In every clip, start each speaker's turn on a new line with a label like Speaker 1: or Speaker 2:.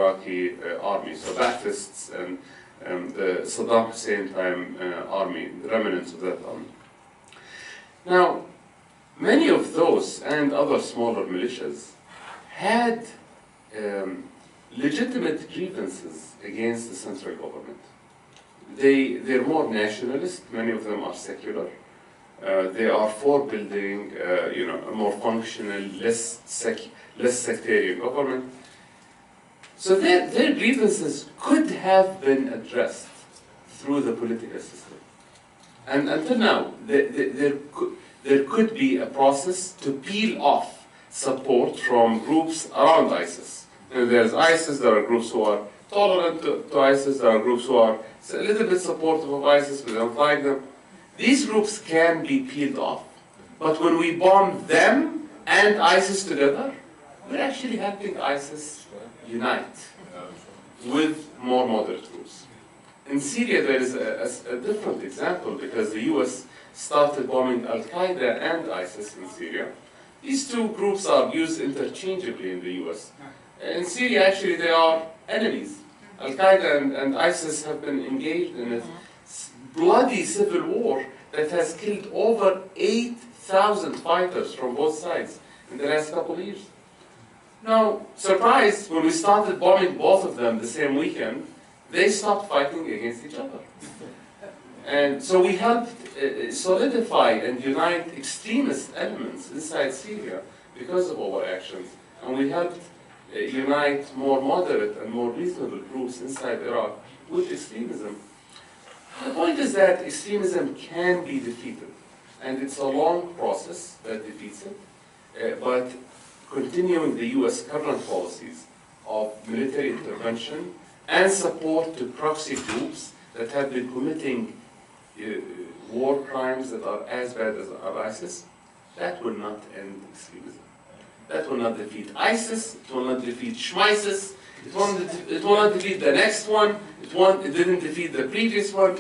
Speaker 1: Iraqi army, so Ba'athists and the Saddam Hussein time army, the remnants of that army. Now, many of those and other smaller militias had legitimate grievances against the central government. They're more nationalist, many of them are secular. They are for building a more functional, less sectarian government. So their grievances could have been addressed through the political system. And until now, there could be a process to peel off support from groups around ISIS. There's ISIS, there are groups who are tolerant to ISIS, there are groups who are a little bit supportive of ISIS, but they don't like them. These groups can be peeled off. But when we bomb them and ISIS together, we're actually helping ISIS unite with more moderate groups. In Syria, there is a different example because the US started bombing Al-Qaeda and ISIS in Syria. These two groups are used interchangeably in the US. In Syria, actually, they are enemies. Al-Qaeda and ISIS have been engaged in a bloody civil war that has killed over 8,000 fighters from both sides in the last couple of years. Now, surprised, when we started bombing both of them the same weekend, they stopped fighting against each other. And so we helped solidify and unite extremist elements inside Syria because of our actions. And we helped unite more moderate and more reasonable groups inside Iraq with extremism. The point is that extremism can be defeated. And it's a long process that defeats it. But continuing the US current policies of military intervention and support to proxy groups that have been committing war crimes that are as bad as ISIS, that will not end extremism. That will not defeat ISIS, it will not defeat Schmeisis, it will not defeat the next one, it didn't defeat the previous one.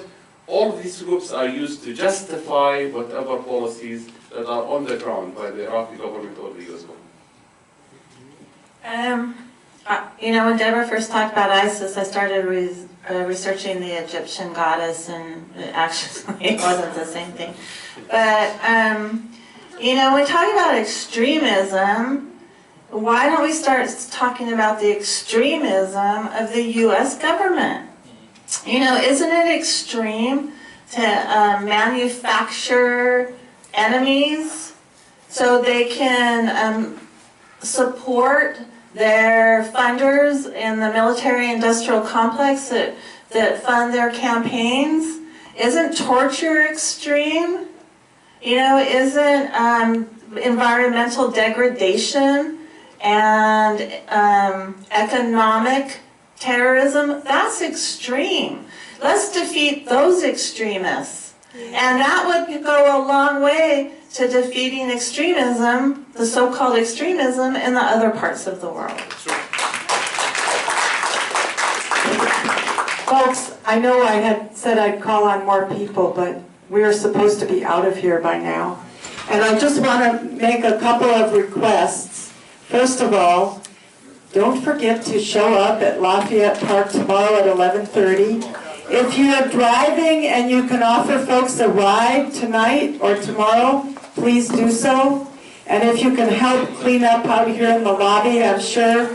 Speaker 1: All of these groups are used to justify whatever policies that are on the ground by the Iraqi government or the US government.
Speaker 2: When Deborah first talked about ISIS, I started researching the Egyptian goddess, and actually it wasn't the same thing. But, when we talk about extremism, why don't we start talking about the extremism of the US government? Isn't it extreme to manufacture enemies so they can support their funders in the military-industrial complex that fund their campaigns? Isn't torture extreme? Isn't environmental degradation and economic terrorism, that's extreme. Let's defeat those extremists. And that would go a long way to defeating extremism, the so-called extremism, in the other parts of the world.
Speaker 3: Folks, I know I had said I'd call on more people, but we are supposed to be out of here by now. And I just want to make a couple of requests. First of all, don't forget to show up at Lafayette Park tomorrow at 11:30. If you are driving and you can offer folks a ride tonight or tomorrow, please do so. And if you can help clean up out here in the lobby, I'm sure